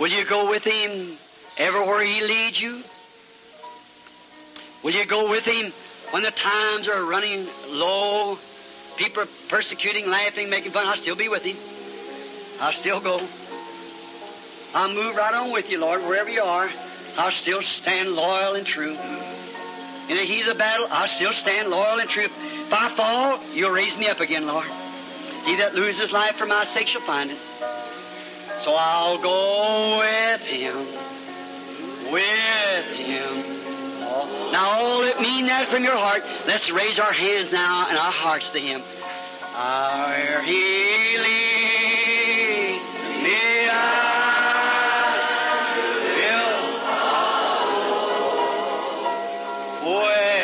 Will you go with Him everywhere He leads you? Will you go with Him when the times are running low, people are persecuting, laughing, making fun? I'll still be with Him. I'll still go. I'll move right on with you, Lord, wherever you are. I'll still stand loyal and true. In the heat of the battle, I'll still stand loyal and true. If I fall, you'll raise me up again, Lord. He that loses life for my sake shall find it. So I'll go with Him, with Him. Now all that mean that from your heart, let's raise our hands now and our hearts to Him. Where He leads me, I will follow. Where